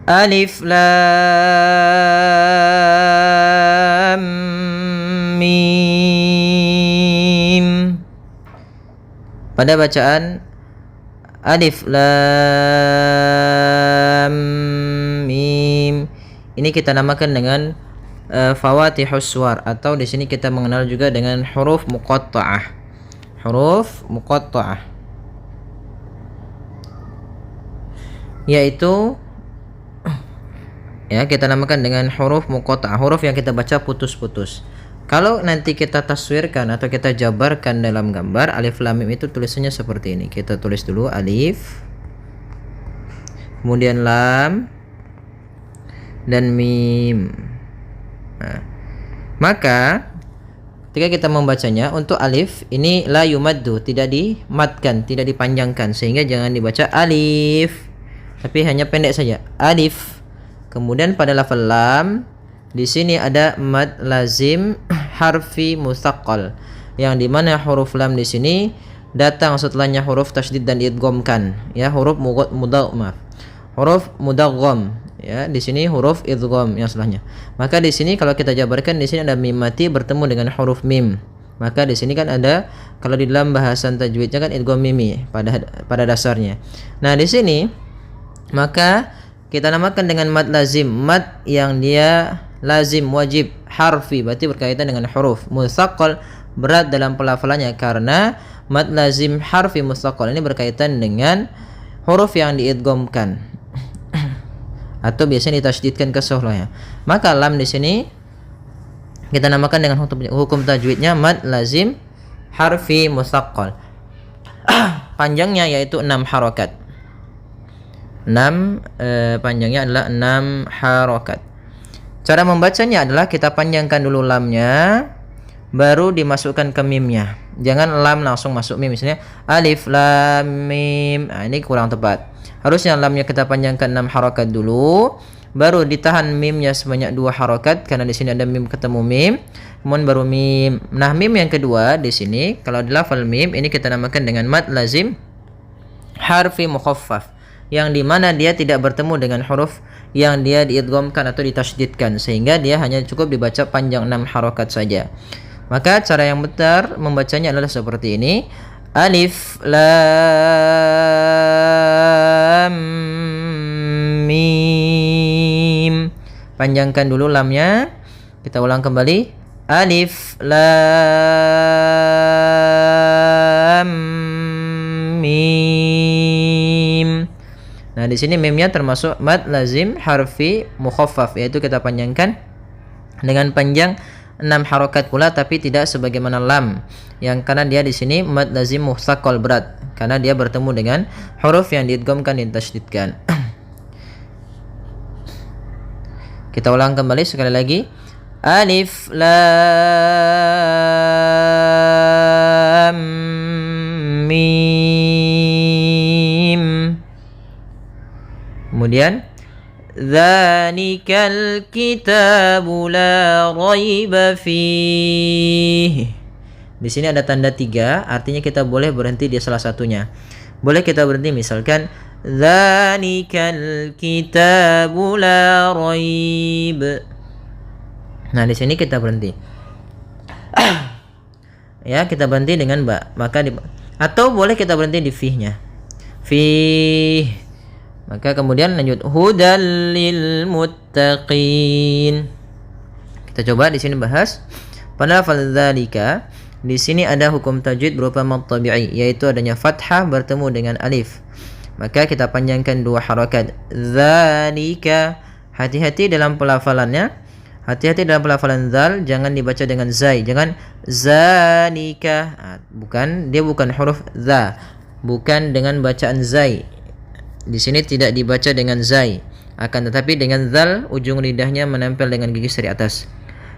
Alif lam mim. Pada bacaan alif lam mim ini kita namakan dengan fawatihus suwar, atau di sini kita mengenal juga dengan huruf muqatta'ah. Huruf muqatta'ah yaitu ya kita namakan dengan huruf muqatta'ah, huruf yang kita baca putus-putus. Kalau nanti kita taswirkan atau kita jabarkan dalam gambar, alif lam mim itu tulisannya seperti ini. Kita tulis dulu alif, kemudian lam dan mim. Nah, maka ketika kita membacanya, untuk alif ini la yumaddu, tidak dimatkan, tidak dipanjangkan, sehingga jangan dibaca alif, tapi hanya pendek saja alif. Kemudian pada lafal lam di sini ada mad lazim harfi mutsaqqal, yang dimana huruf lam di sini datang setelahnya huruf tasydid dan idghamkan, ya, huruf huruf mudaggham, ya, di sini huruf idgham yang setelahnya. Maka di sini kalau kita jabarkan, di sini ada mim mati bertemu dengan huruf mim. Maka di sini kan ada, kalau di dalam bahasan tajwidnya kan idgham mimi pada dasarnya. Nah, di sini maka kita namakan dengan mad lazim, mad yang dia lazim, wajib, harfi, berarti berkaitan dengan huruf, mutsaqqal, berat dalam pelafalannya, karena mad lazim harfi mutsaqqal ini berkaitan dengan huruf yang diidghamkan atau biasanya ditasydidkan ke setelahnya. Maka lam di sini kita namakan dengan hukum tajwidnya mad lazim harfi mutsaqqal. Panjangnya yaitu 6 harakat. Panjangnya adalah 6 harakat. Cara membacanya adalah kita panjangkan dulu lamnya, baru dimasukkan ke mimnya. Jangan lam langsung masuk mim, misalnya alif lam mim. Nah, ini kurang tepat. Harusnya lamnya kita panjangkan 6 harakat dulu, baru ditahan mimnya sebanyak 2 harakat, karena di sini ada mim ketemu mim, kemudian baru mim. Nah, mim yang kedua di sini, kalau di lafal mim ini kita namakan dengan mad lazim harfi mukhaffaf, yang dimana dia tidak bertemu dengan huruf yang dia diidghamkan atau ditasydidkan, sehingga dia hanya cukup dibaca panjang 6 harakat saja. Maka cara yang benar membacanya adalah seperti ini. Alif lam mim. Panjangkan dulu lamnya. Kita ulang kembali. Alif lam mim. Nah, di sini mimnya termasuk mad lazim harfi mukhaffaf, yaitu kita panjangkan dengan panjang 6 harakat pula, tapi tidak sebagaimana lam, yang karena dia di sini mad lazim mutsaqqal, berat, karena dia bertemu dengan huruf yang diidghamkan dan tasydidkan. Kita ulang kembali sekali lagi. Alif lam mim. Kemudian dzalikal kitabu la raiba fihi. Di sini ada tanda 3, artinya kita boleh berhenti di salah satunya. Boleh kita berhenti misalkan dzalikal kitabu la raib. Nah, di sini kita berhenti. Ya, kita berhenti dengan ba. Atau boleh kita berhenti di fih-nya. Fih. Maka kemudian lanjut hudal lil muttaqin. Kita coba di sini bahas pada lafaz dzalika. Di sini ada hukum tajwid berupa mad tabi'i, yaitu adanya fathah bertemu dengan alif. Maka kita panjangkan 2 harakat. Dzalika. Hati-hati dalam pelafalannya. Hati-hati dalam pelafalan zal, jangan dibaca dengan zai, jangan zalika. Bukan, dia bukan huruf za. Bukan dengan bacaan zai. Di sini tidak dibaca dengan zai, akan tetapi dengan zal, ujung lidahnya menempel dengan gigi dari atas.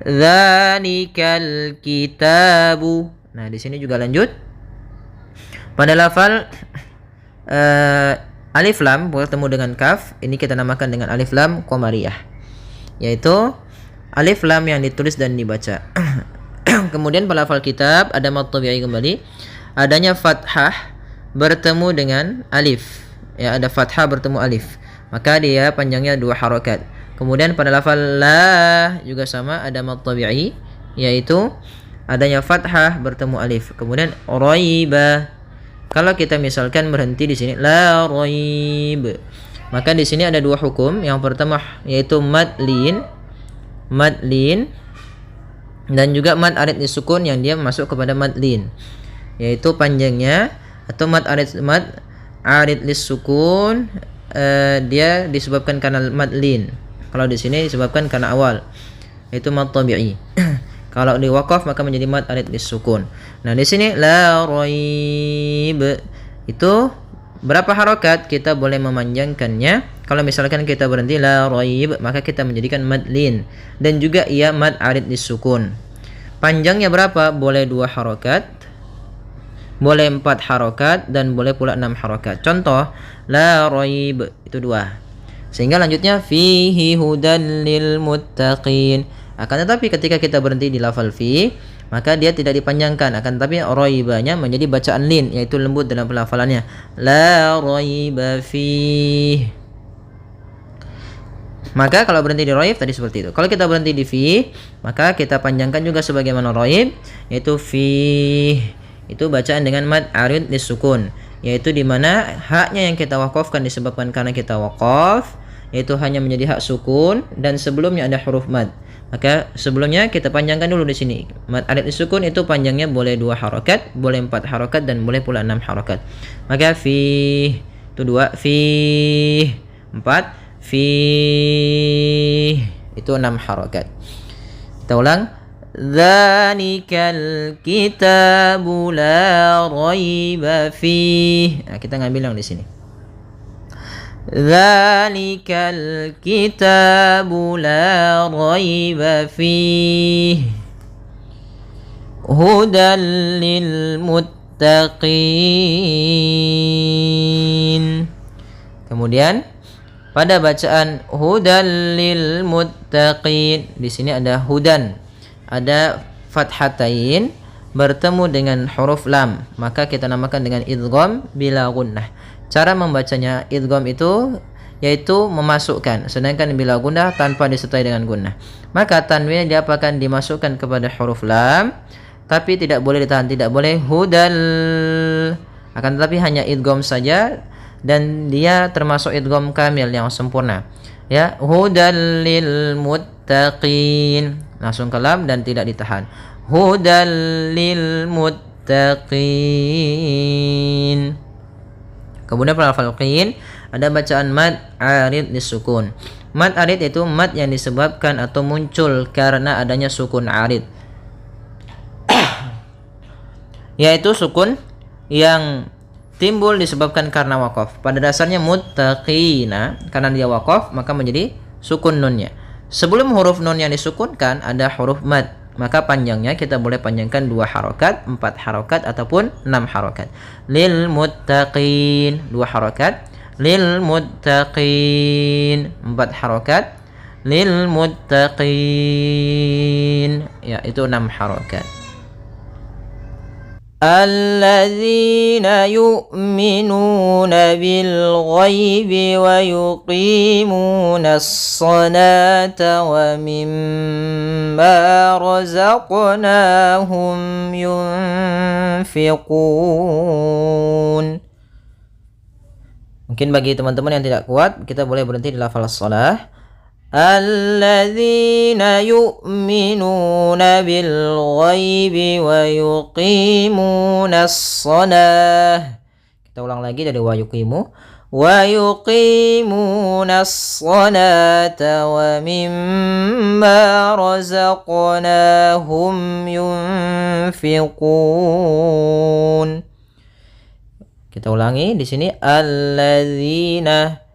Dzalikal kitabu. Nah, di sini juga lanjut. Pada lafal alif lam bertemu dengan kaf, ini kita namakan dengan alif lam qamariyah, yaitu alif lam yang ditulis dan dibaca. Kemudian pada lafal kitab ada mad tabi'i kembali, adanya fathah bertemu dengan alif. Ya, ada fathah bertemu alif. maka dia panjangnya 2 harokat. Kemudian pada lafal la juga sama, ada mad tabi'i, yaitu adanya fathah bertemu alif. Kemudian raiba, kalau kita misalkan berhenti di sini la raib, maka di sini ada 2 hukum. Yang pertama yaitu mad lin dan juga mad arid disukun yang dia masuk kepada mad lin, yaitu panjangnya atau mad arid disukun dia disebabkan karena mad lin. Kalau di sini disebabkan karena awal, yaitu mad tabi'i. Kalau di waqaf maka menjadi mad arid disukun. Nah, di sini la raib itu berapa harokat kita boleh memanjangkannya. Kalau misalkan kita berhenti la raib, maka kita menjadikan mad lin dan juga ia mad arid disukun. Panjangnya berapa? Boleh 2 harokat, boleh 4 harokat, dan boleh pula 6 harokat. Contoh la raib itu 2. Sehingga lanjutnya fihi hudan lil muttaqin. Akan tetapi ketika kita berhenti di lafal fi, maka dia tidak dipanjangkan, akan tetapi raibanya menjadi bacaan lin, yaitu lembut dalam pelafalannya. La raiba fi. Maka kalau berhenti di raib tadi seperti itu. Kalau kita berhenti di fi, maka kita panjangkan juga sebagaimana raib, yaitu fi. Itu bacaan dengan mad arid disukun, yaitu di mana haknya yang kita wakafkan disebabkan karena kita wakaf, yaitu hanya menjadi hak sukun dan sebelumnya ada huruf mad. Maka sebelumnya kita panjangkan dulu di sini. Mad arid disukun itu panjangnya boleh 2 harokat, boleh 4 harokat, dan boleh pula 6 harokat. Maka fi itu 2, fi 4, fi itu 6 harokat. Kita ulang. Dzalikal kitabu la raiba fih. Nah, kita ngambil yang di sini. Dzalikal kitabu la raiba fih hudan lil muttaqin. Kemudian pada bacaan hudan lil muttaqin, di sini ada hudan, ada fathatain bertemu dengan huruf lam, maka kita namakan dengan idgham bila gunnah. Cara membacanya idgham itu yaitu memasukkan, sedangkan bila gunnah tanpa disertai dengan gunnah. Maka tanwin diapakan dimasukkan kepada huruf lam, tapi tidak boleh ditahan, tidak boleh hudal, akan tetapi hanya idgham saja, dan dia termasuk idgham kamil yang sempurna. Ya, hudal lil muttaqin, langsung ke lam dan tidak ditahan. Hudal lil muttaqin. Kemudian pada lafal qin ada bacaan mad arid disukun. Mad arid itu mad yang disebabkan atau muncul karena adanya sukun arid. Yaitu sukun yang timbul disebabkan karena wakaf. Pada dasarnya muttaqina, karena dia wakaf maka menjadi sukun nunnya. Sebelum huruf nun yang disukunkan ada huruf mad, maka panjangnya kita boleh panjangkan 2 harokat, 4 harokat, ataupun 6 harokat. Lil muttaqin 2 harokat, lil muttaqin 4 harokat, lil muttaqin ya itu 6 harokat. Alladzina yu'minuna bil ghaibi wa yuqimuna as-salata wa mimma razaqnahum yunfiqun. Mungkin bagi teman-teman yang tidak kuat, kita boleh berhenti di lafal shalah. Alladzina yu'minuna bil ghaibi wa yuqimuna as-salah. Kita ulang lagi dari wa yuqimuna as-salata wa mimma razaqnahum yunfiqun. Kita ulangi di sini alladzina.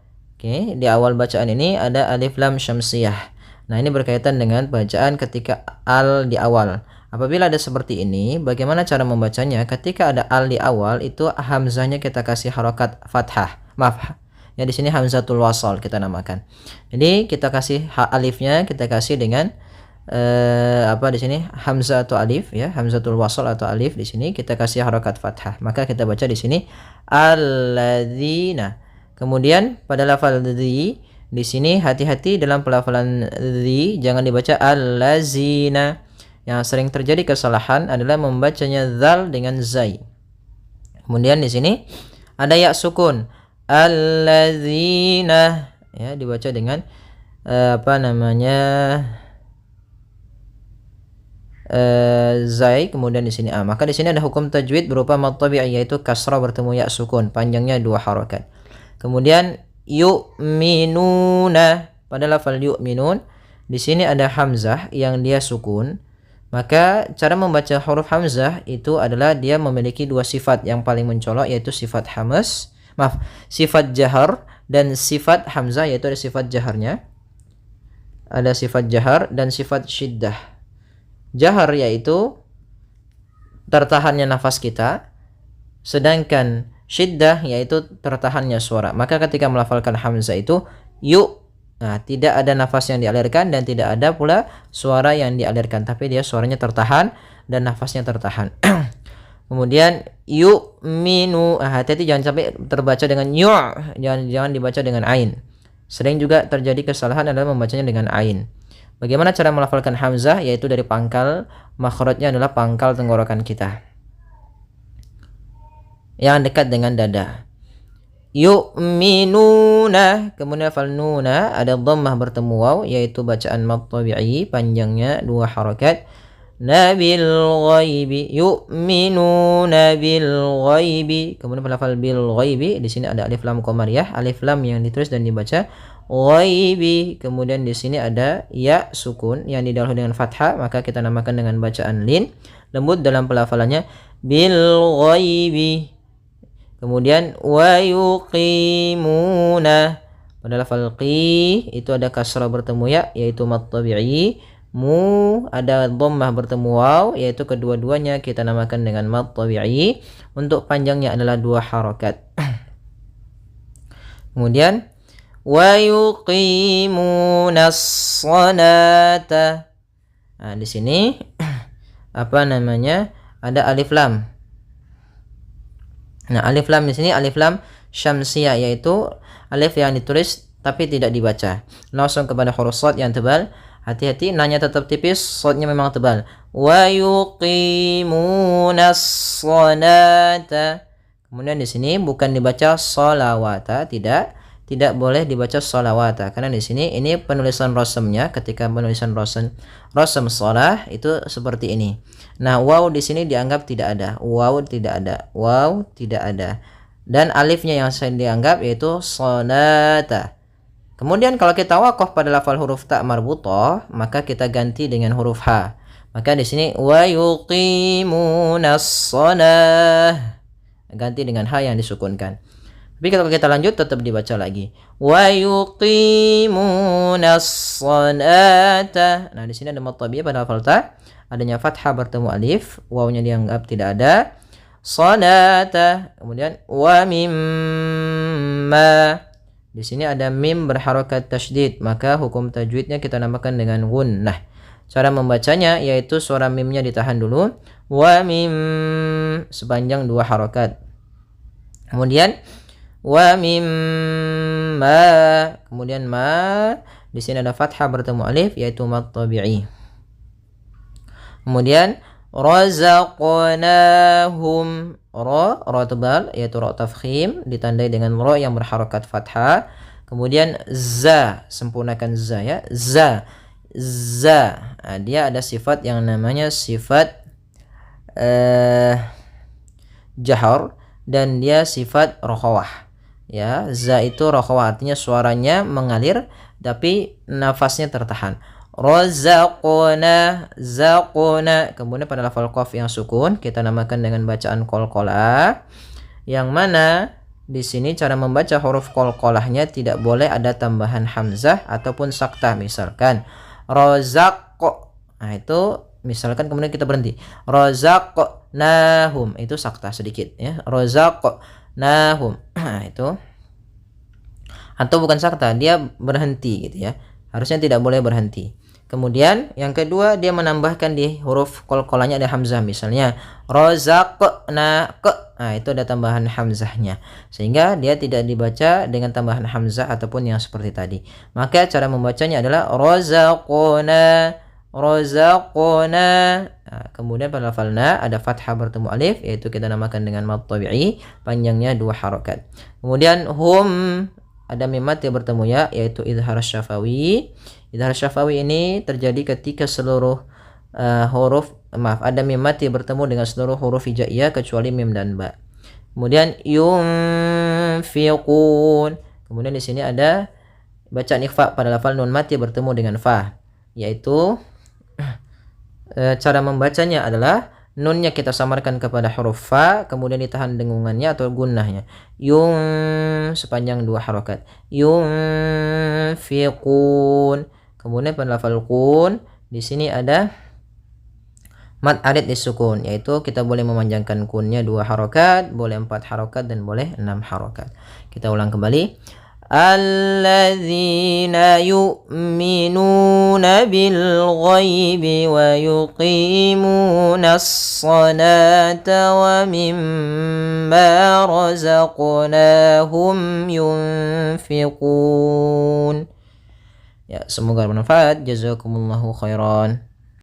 Oke, di awal bacaan ini ada alif lam syamsiyah. Nah, ini berkaitan dengan bacaan ketika al di awal. Apabila ada seperti ini, bagaimana cara membacanya? Ketika ada al di awal, itu hamzahnya kita kasih harokat fathah. Maaf, ya di sini hamzatul wasal kita namakan. Jadi kita kasih alifnya kita kasih dengan di sini hamzah atau alif ya, hamzatul wasal atau alif di sini kita kasih harokat fathah. Maka kita baca di sini alladzina. Kemudian pada lafal di sini hati-hati dalam pelafalan jangan dibaca allazina. Yang sering terjadi kesalahan adalah membacanya zal dengan zai. Kemudian di sini ada ya sukun allazina, ya dibaca dengan zai, kemudian di sini a. Maka di sini ada hukum tajwid berupa mad tabi'i, yaitu kasrah bertemu ya sukun, panjangnya 2 harakat. Kemudian yu'minuna, pada lafal yu'minun di sini ada hamzah yang dia sukun. Maka cara membaca huruf hamzah itu adalah dia memiliki 2 sifat yang paling mencolok, yaitu sifat sifat jahar dan sifat hamzah, yaitu ada sifat jaharnya. Ada sifat jahar dan sifat syiddah. Jahar yaitu tertahannya nafas kita, sedangkan syiddah yaitu tertahannya suara. Maka ketika melafalkan hamzah itu tidak ada nafas yang dialirkan dan tidak ada pula suara yang dialirkan, tapi dia suaranya tertahan dan nafasnya tertahan. Kemudian yu'minu, hati-hati jangan sampai terbaca dengan jangan dibaca dengan ain. Sering juga terjadi kesalahan adalah membacanya dengan ain. Bagaimana cara melafalkan hamzah? Yaitu dari pangkal, makhrajnya adalah pangkal tenggorokan kita yang dekat dengan dada. Yu'minuna, kemudian lafal nuna ada dhammah bertemu waw, yaitu bacaan mad tabi'i, panjangnya 2 harakat. Nabil ghaibi, yu'minuna bil ghaibi. Kemudian lafal bil ghaibi di sini ada alif lam qamariyah, alif lam yang ditulis dan dibaca ghaibi. Kemudian di sini ada ya sukun yang didahului dengan fathah, maka kita namakan dengan bacaan lin, lembut dalam pelafalannya, bil ghaibi. Kemudian wa yuqimuna, pada lafal qi itu ada kasrah bertemu ya, yaitu mad tabi'i. Mu ada dhammah bertemu waw, yaitu kedua-duanya kita namakan dengan mad tabi'i. Untuk panjangnya adalah 2 harakat. Kemudian wa yuqimunas salata. Nah, di sini ada alif lam. Nah, alif lam di sini alif lam syamsiyah, yaitu alif yang ditulis tapi tidak dibaca. Langsung kepada huruf shad yang tebal. Hati-hati, nanya tetap tipis, shadnya memang tebal. Wa yuqimunas salata. Kemudian di sini bukan dibaca sholawata, tidak boleh dibaca sholawata, karena di sini ini penulisan rasamnya. Ketika penulisan rasam shalah itu seperti ini. Nah, waw di sini dianggap tidak ada, waw tidak ada, dan alifnya yang saya dianggap yaitu sholata. Kemudian kalau kita waqaf pada lafal huruf ta marbutah, maka kita ganti dengan huruf ha. Maka di sini wa yuqimunas shalah, ganti dengan ha yang disukunkan. Tapi kalau kita lanjut tetap dibaca lagi. Wa yuqimunas salata. Nah, di sini ada mad tabi'i pada lafal ta, adanya fathah bertemu alif, wawnya dianggap tidak ada. Salata. Kemudian wa mimma. Di sini ada mim berharakat tasydid, maka hukum tajwidnya kita namakan dengan gunnah. Cara membacanya yaitu suara mimnya ditahan dulu. Wa mim sepanjang 2 harakat. Kemudian wa mimma, kemudian ma di sini ada fathah bertemu alif, yaitu mad tabi'i. Kemudian razaqnahum, ra tebal yaitu ra tafkhim ditandai dengan ra yang berharakat fathah. Kemudian za, sempurnakan za ya, za. Nah, dia ada sifat yang namanya sifat jahar dan dia sifat rokhawah. Ya, za itu rokhawah, artinya suaranya mengalir tapi nafasnya tertahan. Razaqna, zaqna. Kemudian pada lafal qaf yang sukun kita namakan dengan bacaan qalqalah, yang mana di sini cara membaca huruf qalqalahnya tidak boleh ada tambahan hamzah ataupun saktah. Misalkan razaq, nah itu misalkan kemudian kita berhenti. Razaqnahum, itu saktah sedikit ya. Razaqnahum. Nah, itu atau bukan saktah, dia berhenti gitu ya. Harusnya tidak boleh berhenti. Kemudian yang kedua dia menambahkan di huruf qalqalanya ada hamzah, misalnya razaqna ke. Nah, itu ada tambahan hamzahnya. Sehingga dia tidak dibaca dengan tambahan hamzah ataupun yang seperti tadi. Maka cara membacanya adalah razaqna razaqna. Nah, kemudian pada lafal na ada fathah bertemu alif, yaitu kita namakan dengan mad tabi'i, panjangnya 2 harokat. Kemudian hum ada mim mad yang bertemu ya, yaitu idhar syafawi. Idhar syafawi ini terjadi ketika seluruh ada mim mad yang bertemu dengan seluruh huruf hijaiyah kecuali mim dan ba. Kemudian yunfiqun. Kemudian di sini ada bacaan ikhfa pada lafal nun mad yang bertemu dengan fa, yaitu cara membacanya adalah nunnya kita samarkan kepada huruf fa, kemudian ditahan dengungannya atau gunnahnya. Sepanjang 2 harokat. Yunfiqun. Kemudian pada lafal kun, di sini ada mad arid disukun, yaitu kita boleh memanjangkan kunnya 2 harokat, boleh 4 harokat, dan boleh 6 harokat. Kita ulang kembali. Alladzina yu'minuna bil ghaibi wa yuqimuna as-salata wa mimma razaqnahum yunfiqun. Ya, semoga bermanfaat. Jazakumullahu khairan.